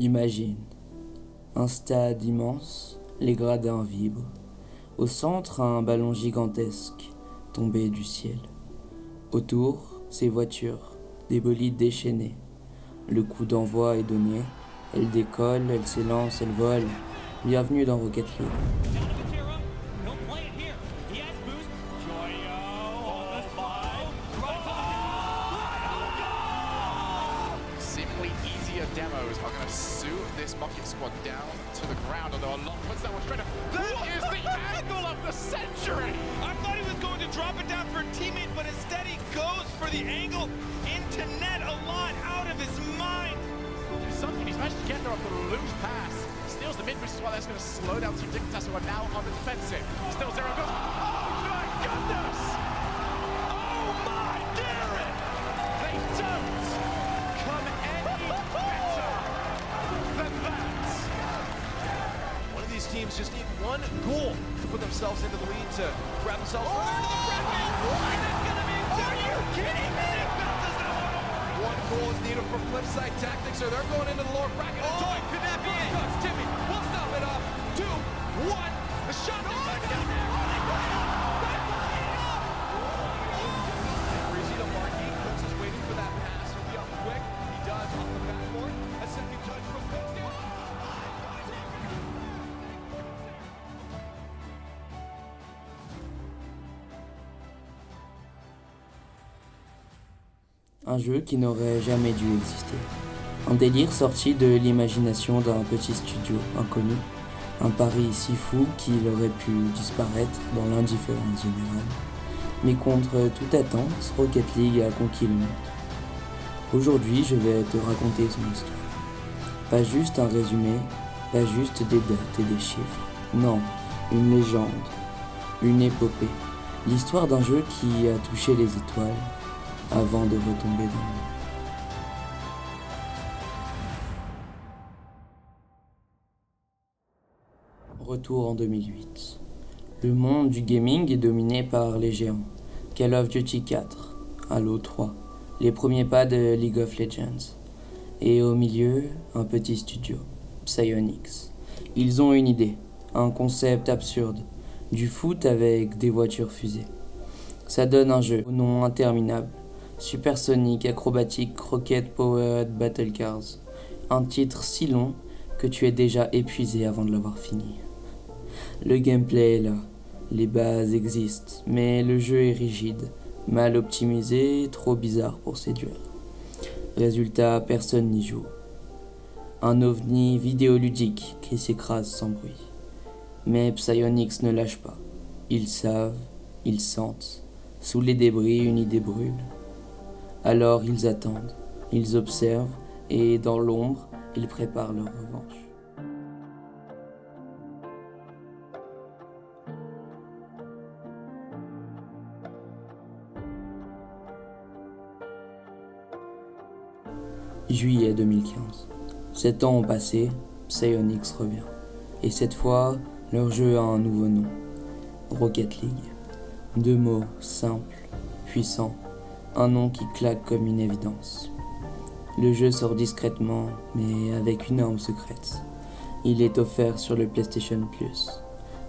Imagine, un stade immense, les gradins vibrent. Au centre, un ballon gigantesque, tombé du ciel. Autour, ces voitures, des bolides déchaînés. Le coup d'envoi est donné. Elles décollent, elles s'élancent, elles volent. Bienvenue dans Rocket League. Simply easier demos are going to suit this Rocket squad down to the ground, although a lot puts that one straight up. That is the angle of the century! I thought he was going to drop it down for a teammate, but instead he goes for the angle into net a lot out of his mind. Something he's managed to get there off the loose pass. Steals the mid-push as well. That's going to slow down Team Dignitas, who are now on the defensive. Still zero goes. Oh my goodness! Oh my Darren! They don't come any better than that. One of these teams just need one goal to put themselves into the lead, to grab themselves further into the bracket. And it's going to be are you kidding me? One goal is needed for Flipside Tactics, or they're going into the lower bracket. Oh, could that be it? Timmy will stop it up. 2-1. The shot is back down there. Brazito Marquis, Cooks is waiting for that pass. He'll be up quick. He does off the backboard. A second touch from Cooks. Un jeu qui n'aurait jamais dû exister. Un délire sorti de l'imagination d'un petit studio inconnu. Un pari si fou qu'il aurait pu disparaître dans l'indifférence générale. Mais contre toute attente, Rocket League a conquis le monde. Aujourd'hui, je vais te raconter son histoire. Pas juste un résumé, pas juste des dates et des chiffres. Non, une légende, une épopée. L'histoire d'un jeu qui a touché les étoiles avant de retomber dans l'eau. Retour en 2008. Le monde du gaming est dominé par les géants. Call of Duty 4, Halo 3, les premiers pas de League of Legends. Et au milieu, un petit studio, Psyonix. Ils ont une idée, un concept absurde, du foot avec des voitures fusées. Ça donne un jeu au nom interminable. Supersonic, acrobatique, Rocket Powered Battle Cars. Un titre si long que tu es déjà épuisé avant de l'avoir fini. Le gameplay est là, les bases existent, mais le jeu est rigide, mal optimisé, trop bizarre pour séduire. Résultat, personne n'y joue. Un ovni vidéoludique qui s'écrase sans bruit. Mais Psyonix ne lâche pas. Ils savent, ils sentent. Sous les débris, une idée brûle. Alors ils attendent, ils observent et dans l'ombre, ils préparent leur revanche. Juillet 2015. 7 ans ont passé, Psyonix revient. Et cette fois, leur jeu a un nouveau nom. Rocket League. 2 mots simples, puissants. Un nom qui claque comme une évidence. Le jeu sort discrètement, mais avec une arme secrète. Il est offert sur le PlayStation Plus.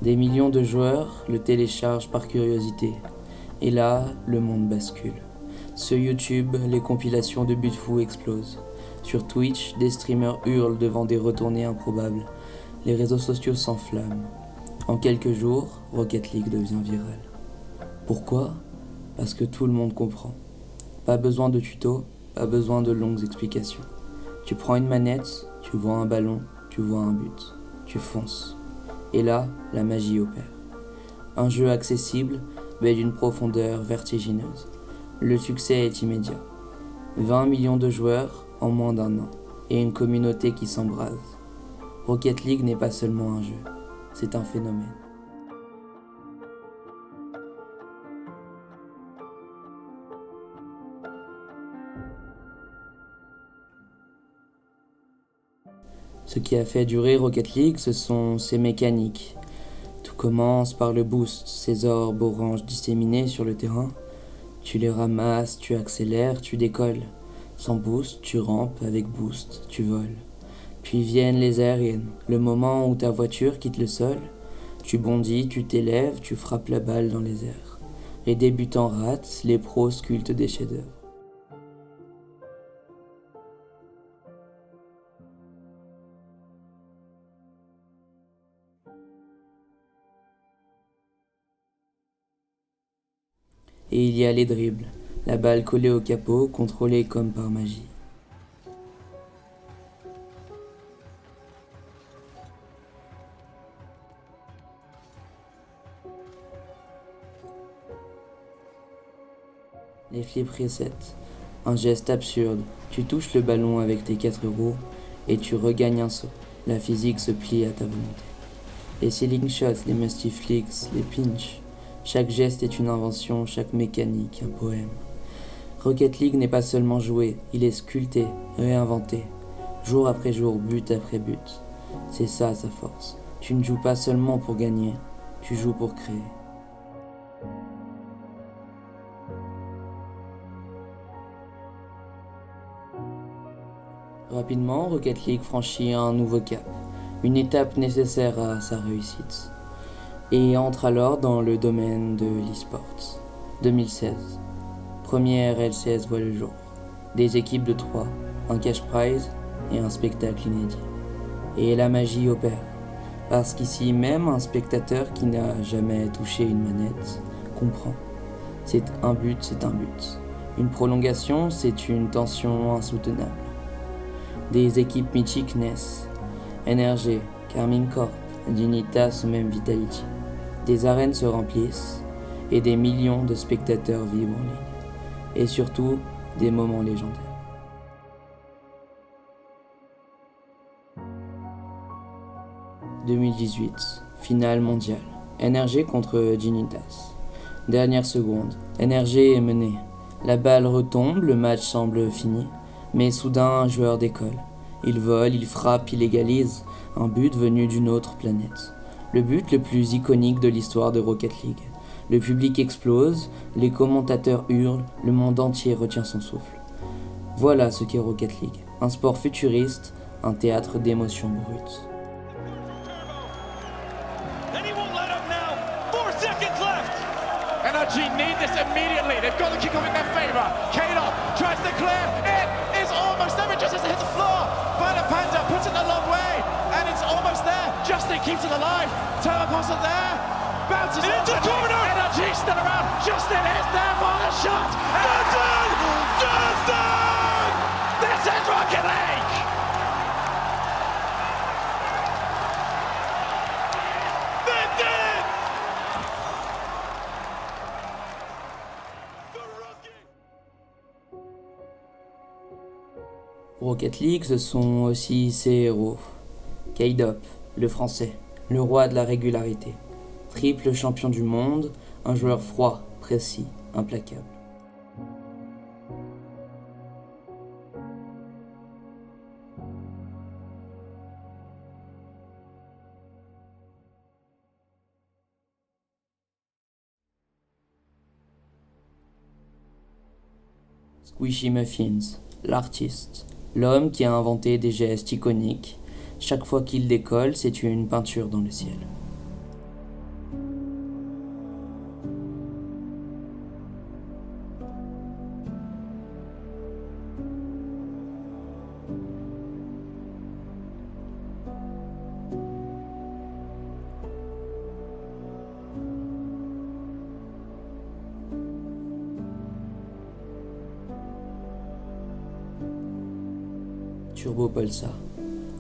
Des millions de joueurs le téléchargent par curiosité. Et là, le monde bascule. Sur YouTube, les compilations de buts fous explosent. Sur Twitch, des streamers hurlent devant des retournées improbables. Les réseaux sociaux s'enflamment. En quelques jours, Rocket League devient viral. Pourquoi ? Parce que tout le monde comprend. Pas besoin de tuto, pas besoin de longues explications. Tu prends une manette, tu vois un ballon, tu vois un but. Tu fonces. Et là, la magie opère. Un jeu accessible, mais d'une profondeur vertigineuse. Le succès est immédiat. 20 millions de joueurs en moins d'un an, et une communauté qui s'embrase. Rocket League n'est pas seulement un jeu, c'est un phénomène. Ce qui a fait durer Rocket League, ce sont ses mécaniques. Tout commence par le boost, ces orbes oranges disséminés sur le terrain. Tu les ramasses, tu accélères, tu décolles. Sans boost, tu rampes, avec boost, tu voles. Puis viennent les aériennes, le moment où ta voiture quitte le sol. Tu bondis, tu t'élèves, tu frappes la balle dans les airs. Les débutants ratent, les pros sculptent des chefs-d'œuvre. Et il y a les dribbles, la balle collée au capot, contrôlée comme par magie. Les flip resets, un geste absurde, tu touches le ballon avec tes 4 roues et tu regagnes un saut. La physique se plie à ta volonté. Les ceiling shots, les musty flicks, les pinch. Chaque geste est une invention, chaque mécanique un poème. Rocket League n'est pas seulement joué, il est sculpté, réinventé. Jour après jour, but après but. C'est ça sa force. Tu ne joues pas seulement pour gagner, tu joues pour créer. Rapidement, Rocket League franchit un nouveau cap, une étape nécessaire à sa réussite, et entre alors dans le domaine de l'e-sport. 2016, première LCS voit le jour. Des équipes de 3, un cash prize et un spectacle inédit. Et la magie opère, parce qu'ici même un spectateur qui n'a jamais touché une manette comprend. C'est un but, c'est un but. Une prolongation, c'est une tension insoutenable. Des équipes mythiques naissent. NRG, Carmine Corp, Dignitas ou même Vitality. Des arènes se remplissent et des millions de spectateurs vibrent en ligne. Et surtout, des moments légendaires. « 2018, finale mondiale. NRG contre Dignitas. Dernière seconde, NRG est mené. La balle retombe, le match semble fini. Mais soudain, un joueur décolle. Il vole, il frappe, il égalise. Un but venu d'une autre planète. Le but le plus iconique de l'histoire de Rocket League. Le public explose, les commentateurs hurlent, le monde entier retient son souffle. Voilà ce qu'est Rocket League. Un sport futuriste, un théâtre d'émotions brutes. NRG need this immediately. They've got the kick off in their favour. Kaelon tries to clear. It is almost there. It just has to hit the floor. Violet Panda puts it a long way. And it's almost there. Justin keeps it alive. Turbopost are there. Bounces into the corner. NRG still around. Justin is there for the shot. Justin! Justin! This is Rocket League! They did it! Rocket League, ce sont aussi ses héros. K-Dop, le français, le roi de la régularité. Triple champion du monde, un joueur froid, précis, implacable. Squishy Muffins, l'artiste, l'homme qui a inventé des gestes iconiques. Chaque fois qu'il décolle, c'est une peinture dans le ciel. Turbo Pulsar,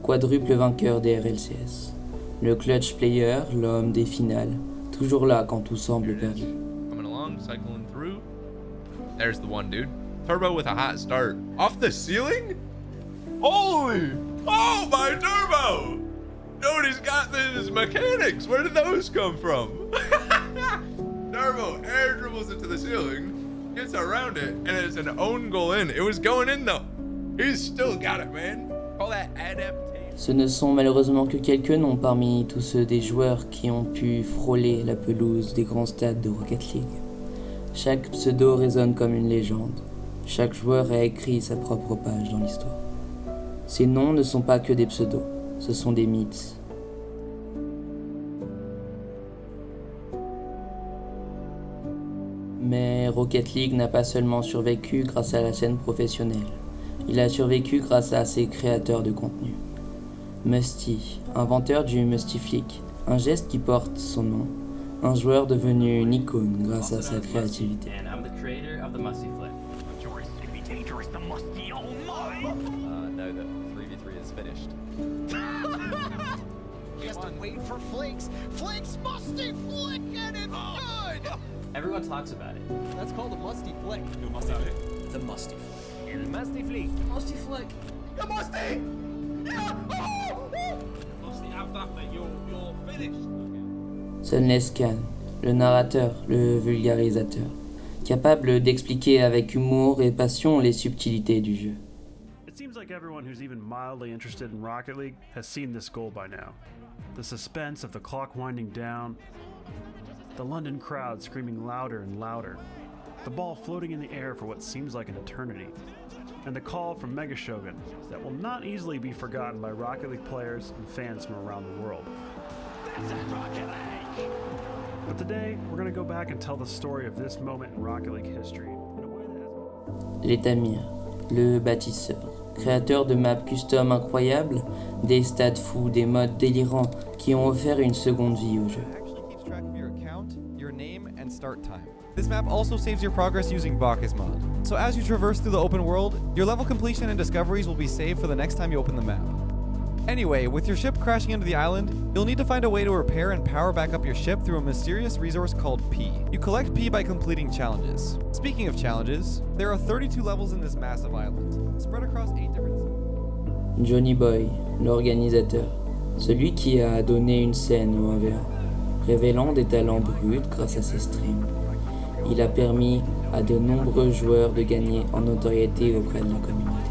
quadruple vainqueur des RLCS. Le clutch player, l'homme des finales, toujours là quand tout semble perdu. Coming along, cycling through. There's the one dude. Turbo with a hot start. Off the ceiling? Holy! Oh, my Turbo! Dude, he's got his mechanics. Where did those come from? Turbo air dribbles into the ceiling, gets around it, and it's an own goal in. It was going in though. He's still got it, man. Call that adaptation. Ce ne sont malheureusement que quelques noms parmi tous ceux des joueurs qui ont pu frôler la pelouse des grands stades de Rocket League. Chaque pseudo résonne comme une légende. Chaque joueur a écrit sa propre page dans l'histoire. Ces noms ne sont pas que des pseudos, ce sont des mythes. Mais Rocket League n'a pas seulement survécu grâce à la scène professionnelle, il a survécu grâce à ses créateurs de contenu. Musty, inventeur du Musty Flick, un geste qui porte son nom, un joueur devenu une icône grâce à sa créativité. And I'm the creator of the Musty Flick. No, the 3v3 is finished. Just wait for Flakes. Flakes musty flick and it's good. Everyone talks about it. That's called a musty flick. The musty flick. The musty flick. The musty flick. Musty flick. The musty! Yeah! Musty, have that, mate. You're finished. Sunless Khan, le narrateur, le vulgarisateur, capable d'expliquer avec humour et passion les subtilités du jeu. It seems like everyone who's even mildly interested in Rocket League has seen this goal by now. The suspense of the clock winding down, the London crowd screaming louder and louder, the ball floating in the air for what seems like an eternity, and the call from Mega Shogun that will not easily be forgotten by Rocket League players and fans from around the world. But today, we're going to go back and tell the story of this moment in Rocket League history in a way that has... L'Étamir, le bâtisseur, créateur de maps custom incroyables, des stats fous, des modes délirants qui ont offert une seconde vie au jeu. Actually keeps track of your account, your name, and start time. This map also saves your progress using Bacchus mod. So as you traverse through the open world, your level completion and discoveries will be saved for the next time you open the map. Anyway, with your ship crashing into the island, you'll need to find a way to repair and power back up your ship through a mysterious resource called P. You collect P by completing challenges. Speaking of challenges, there are 32 levels in this massive island, spread across 8 different... Johnny Boy, l'organisateur, celui qui a donné une scène au 1v1, révélant des talents bruts grâce à ses streams. Il a permis à de nombreux joueurs de gagner en notoriété auprès de la communauté.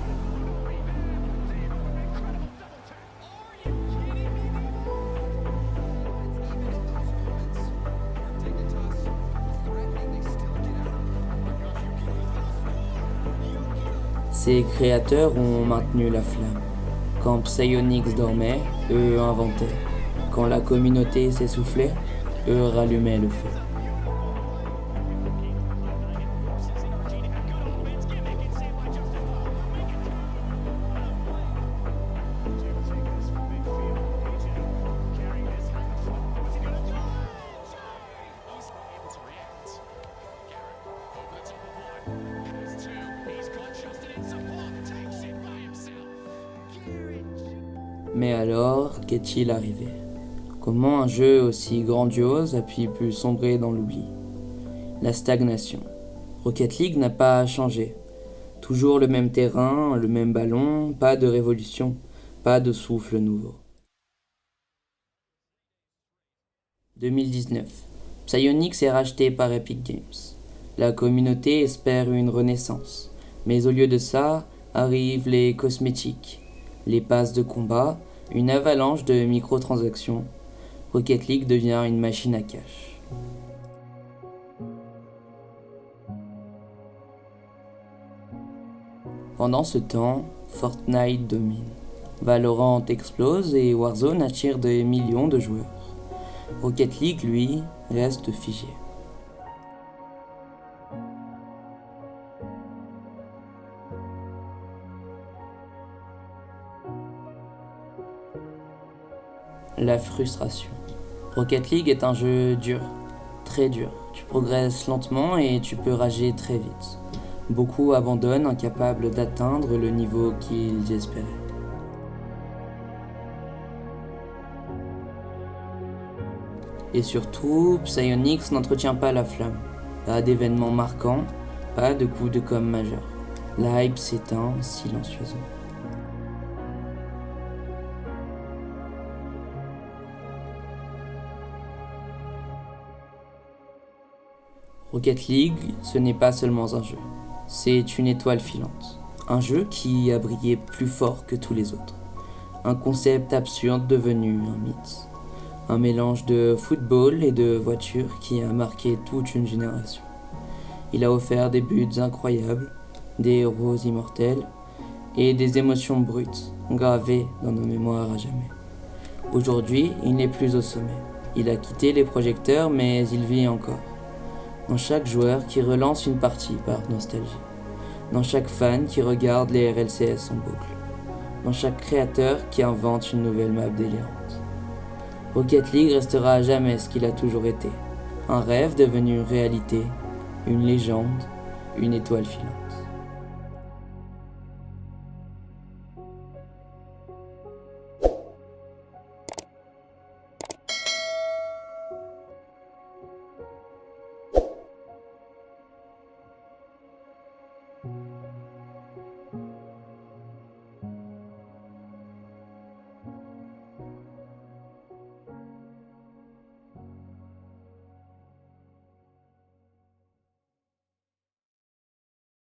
Ses créateurs ont maintenu la flamme. Quand Psyonix dormait, eux inventaient. Quand la communauté s'essoufflait, eux rallumaient le feu. Mais alors, qu'est-il arrivé? Comment un jeu aussi grandiose a pu sombrer dans l'oubli? La stagnation. Rocket League n'a pas changé. Toujours le même terrain, le même ballon, pas de révolution, pas de souffle nouveau. 2019. Psyonix est racheté par Epic Games. La communauté espère une renaissance. Mais au lieu de ça, arrivent les cosmétiques, les passes de combat, une avalanche de microtransactions. Rocket League devient une machine à cash. Pendant ce temps, Fortnite domine. Valorant explose et Warzone attire des millions de joueurs. Rocket League, lui, reste figé. La frustration. Rocket League est un jeu dur, très dur. Tu progresses lentement et tu peux rager très vite. Beaucoup abandonnent, incapables d'atteindre le niveau qu'ils espéraient. Et surtout, Psyonix n'entretient pas la flamme. Pas d'événements marquants, pas de coup de com' majeur. La hype s'éteint silencieusement. Rocket League, ce n'est pas seulement un jeu, c'est une étoile filante. Un jeu qui a brillé plus fort que tous les autres. Un concept absurde devenu un mythe. Un mélange de football et de voiture qui a marqué toute une génération. Il a offert des buts incroyables, des héros immortels et des émotions brutes, gravé dans nos mémoires à jamais. Aujourd'hui, il n'est plus au sommet. Il a quitté les projecteurs, mais il vit encore. Dans chaque joueur qui relance une partie par nostalgie. Dans chaque fan qui regarde les RLCS en boucle. Dans chaque créateur qui invente une nouvelle map délirante. Rocket League restera à jamais ce qu'il a toujours été. Un rêve devenu une réalité, une légende, une étoile filante.